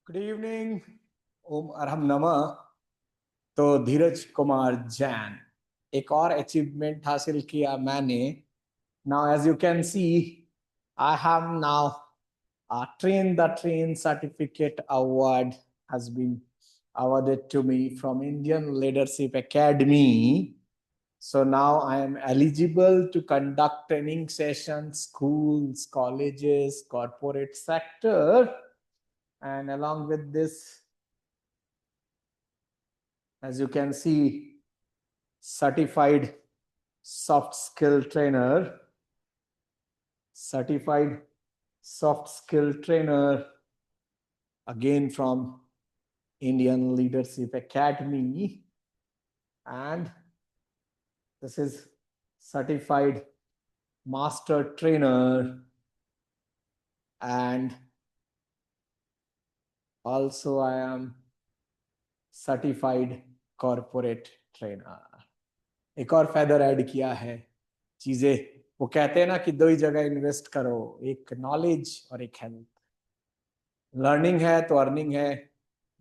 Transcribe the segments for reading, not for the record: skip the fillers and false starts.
Good evening. ओम अरहम नमः। तो धीरज कुमार जैन, एक और अचीवमेंट हासिल किया मैंने। Now as you can see, I have now train the train certificate award has been awarded to me from Indian Leadership Academy. So now I am eligible to conduct training sessions, schools, colleges, corporate sector, and along with this, as you can see, certified soft skill trainer, certified soft skill trainer, again from Indian Leadership Academy. And this is certified master trainer, and also I am certified corporate trainer. एक और feather add किया है। चीजें वो कहते हैं ना कि दो ही जगह इन्वेस्ट करो, एक नॉलेज और एक हेल्थ। लर्निंग है तो अर्निंग है,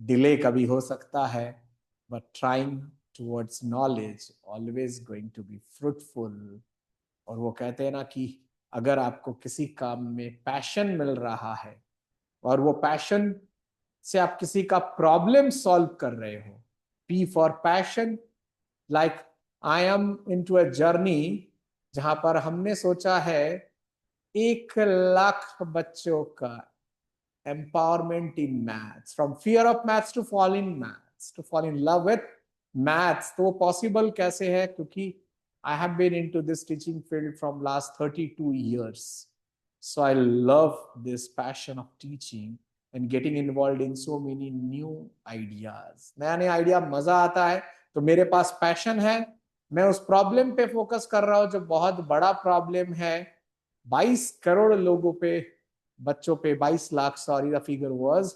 डिले कभी हो सकता है, but trying towards knowledge always going to be fruitful. और वो कहते हैं ना कि अगर आपको किसी काम में पैशन मिल रहा है और वो पैशन से आप किसी का प्रॉब्लम सॉल्व कर रहे हो, P for passion. Like I am into a journey जहां पर हमने सोचा है 1 लाख बच्चों का empowerment in maths, from fear of maths to fall in maths, to fall in love with maths। तो वो पॉसिबल कैसे है? क्योंकि I have been into this teaching field from last 32 years. So I love this passion of teaching and getting involved in so many new ideas। नया नया idea मजा आता है। तो मेरे पास पैशन है, मैं उस प्रॉब्लम पे फोकस कर रहा हूं जो बहुत बड़ा प्रॉब्लम है। 22 करोड़ लोगों पे, बच्चों पे, 22 lakh, sorry the figure was,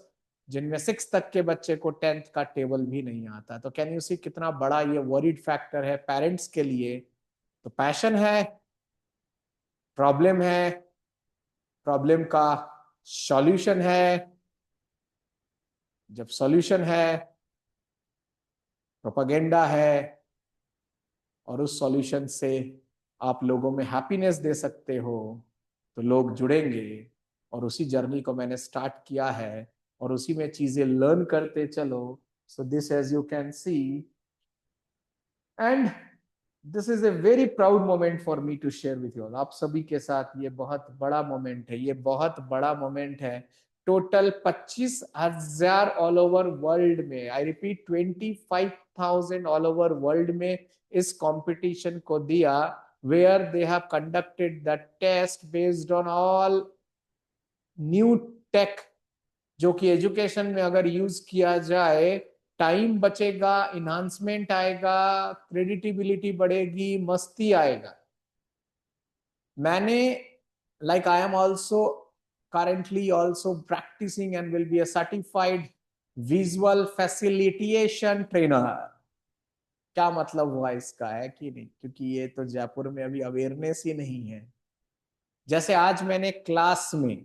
जिनमें 6 तक के बच्चे को 10th का टेबल भी नहीं आता। तो कैन यू सी कितना बड़ा ये वरीड फैक्टर है पेरेंट्स के लिए। तो पैशन है, प्रॉब्लम है, प्रॉब्लम का सॉल्यूशन है, जब सॉल्यूशन है प्रोपागेंडा है, और उस सॉल्यूशन से आप लोगों में हैप्पीनेस दे सकते हो तो लोग जुड़ेंगे। और उसी जर्नी को मैंने स्टार्ट किया है और उसी में चीजें लर्न करते चलो। So this as you can see, and this is a very proud moment for me to share with you all. आप सभी के साथ ये बहुत बड़ा मोमेंट है, ये बहुत बड़ा मोमेंट है। टोटल 25,000 ऑल ओवर वर्ल्ड में, I repeat 25,000 all over world में इस कंपटीशन को दिया, where they have conducted the test based on all new tech, जो कि एजुकेशन में अगर यूज किया जाए टाइम बचेगा, इन्हांसमेंट आएगा, क्रेडिटिबिलिटी बढ़ेगी, मस्ती आएगा। मैंने, like I am also currently also practicing and will be a certified visual facilitation trainer। क्या मतलब हुआ इसका है कि नहीं? क्योंकि ये तो जयपुर में अभी अवेयरनेस ही नहीं है। जैसे आज मैंने क्लास में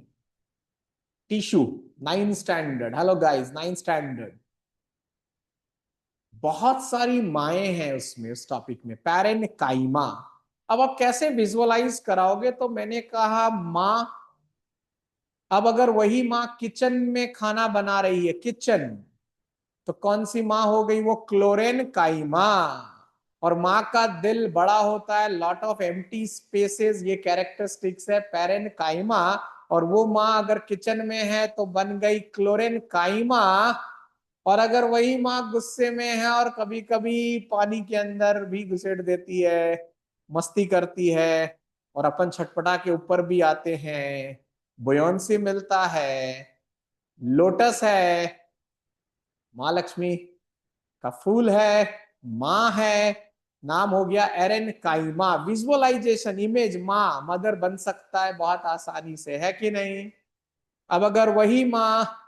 tissue, 9th standard, hello guys, 9th standard, बहुत सारी माएँ हैं उसमें, उस टॉपिक में पैरेनकाइमा। अब आप कैसे विजुअलाइज कराओगे? तो मैंने कहा माँ, अब अगर वही माँ किचन में खाना बना रही है, किचन, तो कौन सी माँ हो गई? वो क्लोरेनकाइमा। और माँ का दिल बड़ा होता है, लॉट ऑफ एम्प्टी स्पेसेस, ये कैरेक्टरिस्टिक्स है पैरेनकाइमा। और वो माँ अगर किचन में है तो बन गई क्लोरेनकाइमा। और अगर वही माँ गुस्से में है और कभी कभी पानी के अंदर भी घुसेड़ देती है, मस्ती करती है, और अपन छटपटा के ऊपर भी आते हैं, बुयोंसी मिलता है, लोटस है, माँ लक्ष्मी का फूल है, माँ है, नाम हो गया एरन काइमा। विजुअलाइजेशन, इमेज, माँ, मदर बन सकता है बहुत आसानी से, है कि नहीं? अब अगर वही माँ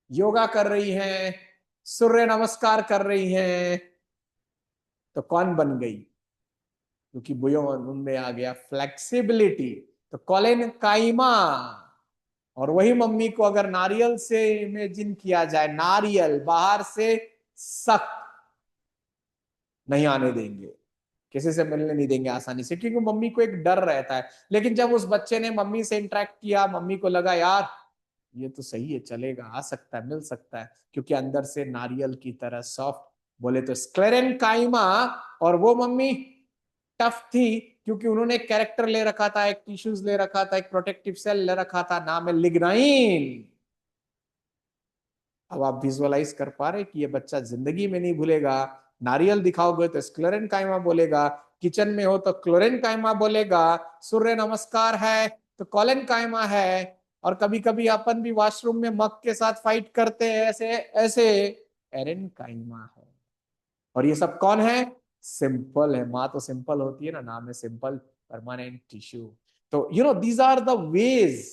योगा कर रही है, सूर्य नमस्कार कर रही है, तो कौन बन गई? क्योंकि बुयो उनमें आ गया फ्लेक्सिबिलिटी। तो कोलेन काइमा, और वही मम्मी को अगर नारियल से इमेजिन किया जाए, नारियल बाहर से सख्त, नहीं आने देंगे, किसी से मिलने नहीं देंगे आसानी से, क्योंकि मम्मी को एक डर रहता है। लेकिन जब उस बच्चे ने मम्मी से इंटरेक्ट किया, मम्मी को लगा यार ये तो सही है, चलेगा, आ सकता है, मिल सकता है, क्योंकि अंदर से नारियल की तरह सॉफ्ट, बोले तो स्क्लेरेनकाइमा। और वो मम्मी टफ थी, क्योंकि उन्होंने एक कैरेक्टर ले रखा था, एक टिश्यूज ले रखा था, एक प्रोटेक्टिव सेल ले रखा था, नाम है लिग्नाइन। अब आप विजुअलाइज कर पा रहे कि ये बच्चा जिंदगी में नहीं भूलेगा। नारियल दिखाओगे तो स्क्लेरेनकाइमा बोलेगा, किचन में हो तो क्लोरेनकाइमा बोलेगा, सूर्य नमस्कार है तो कॉलेनकाइमा है, और कभी कभी अपन भी वॉशरूम में मग के साथ फाइट करते हैं ऐसे ऐसे, एरेनकाइमा है। और ये सब कौन है? सिंपल है, माँ तो सिंपल होती है ना, नाम है सिंपल परमानेंट टिश्यू। तो these are the ways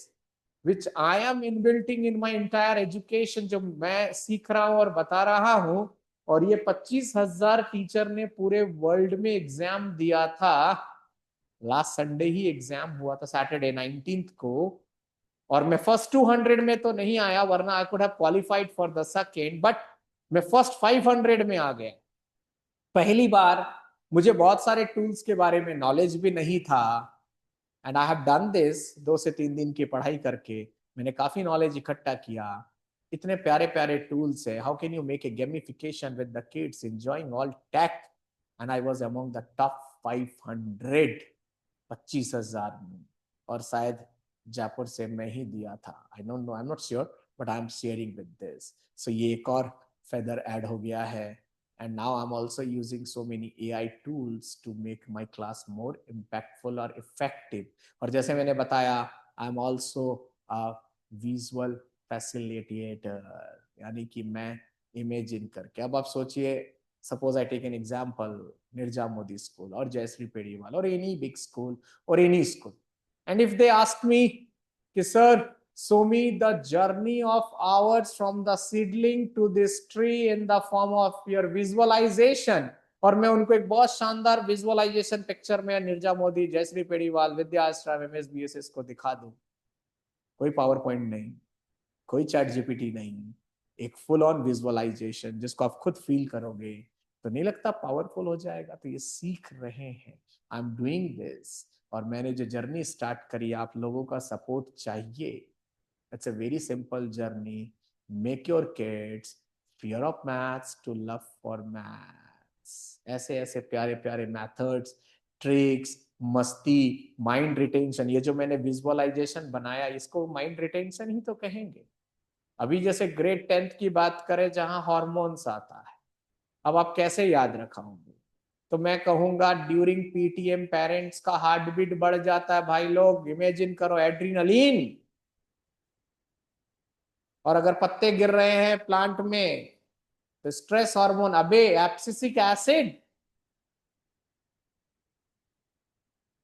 which I am inbuilting in my entire education, जो मैं सीख रहा हूं और बता रहा हूं। और ये 25,000 टीचर ने पूरे वर्ल्ड में एग्जाम दिया था। लास्ट संडे ही एग्जाम हुआ था, सैटरडे 19 को। और मैं फर्स्ट 200 में तो नहीं आया, वरना I could have qualified for the second, but मैं फर्स्ट 500 में आ गया। पहली बार। मुझे बहुत सारे टूल्स के बारे में नॉलेज भी नहीं था, and I have done this 2 से 3 दिन की पढ़ाई करके। मैंने काफी नॉलेज इकट्ठा किया। इतने प्यारे प्यारे टूल्स है, how can you make a gamification with the kids enjoying all tech, and I was among the top 500, 25,000 में। और शायद जयपुर से मैं ही दिया था, I don't know, I am not sure, but I am sharing with this. So ये एक और फेदर ऐड हो गया है। And now I'm also using so many AI tools to make my class more impactful or effective. और जैसे मैंने बताया, I'm also a visual facilitator, यानी कि मैं इमेजिन करके, अब आप सोचिए, suppose I take an example, Neerja Modi school और जयश्री पेड़ीवाल और एनी बिग स्कूल और any school, and if they ask me कि sir show me the journey of ours from the seedling to this tree in the form of your visualization, और मैं उनको एक बहुत शानदार विजुअलाइजेशन पिक्चर में निर्जा मोदी, जयश्री पेड़ीवाल, विद्या आश्रम, MSBSS को दिखा दूं, कोई पावर पॉइंट नहीं, कोई चैट जीपीटी नहीं, एक फुल ऑन विजुअलाइजेशन जिसको आप खुद फील करोगे, तो नहीं लगता पावरफुल हो जाएगा? तो ये सीख रहे हैं, आई एम डूइंग दिस। और मैंने जो जर्नी स्टार्ट करी, आप लोगों का सपोर्ट चाहिए। It's a very simple journey. Make your kids fear of maths to love for maths. ऐसे ऐसे प्यारे प्यारे मेथड्स, ट्रिक्स, मस्ती, माइंड रिटेंशन, ये जो मैंने विजुअलाइजेशन बनाया, इसको माइंड रिटेंशन ही तो कहेंगे। अभी जैसे ग्रेड 10th की बात करें, जहां हॉर्मोन्स आता है, अब आप कैसे याद रखाओगे? तो मैं कहूंगा ड्यूरिंग पीटीएम पेरेंट्स का हार्ट बीट बढ़ जाता है भाई लोग, इमेजिन करो, एड्रीनलिन। और अगर पत्ते गिर रहे हैं प्लांट में, तो स्ट्रेस हार्मोन, अबे एब्सिसिक एसिड,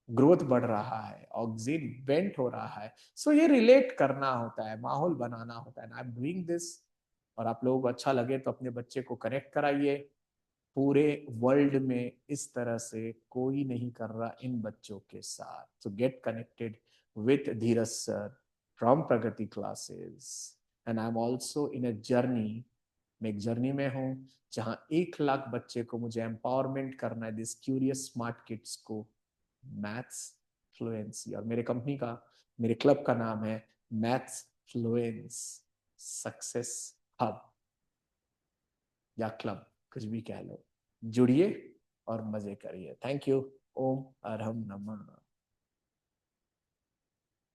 ग्रोथ बढ़ रहा है, ऑक्सीजन बेंट हो रहा है। सो ये रिलेट करना होता है, माहौल बनाना होता है, आई एम डूइंग दिस। और आप लोगों को अच्छा लगे तो अपने बच्चे को कनेक्ट कराइए। पूरे वर्ल्ड में इस तरह से कोई नहीं कर रहा इन बच्चों के साथ। तो get connected with Dheeraj sir from Pragati classes, and I am also in a journey. मैं एक जर्नी में हूं जहां 1 लाख बच्चे को मुझे एम्पावरमेंट करना है, दिस क्यूरियस स्मार्ट किड्स को, मैथ्स फ्लुएंसी। और मेरे कंपनी का, मेरे क्लब का नाम है मैथ्स फ्लुएंस सक्सेस हब, या क्लब, कुछ भी कह लो। जुड़िए और मजे करिए। Thank you. ओम अरहम नमः।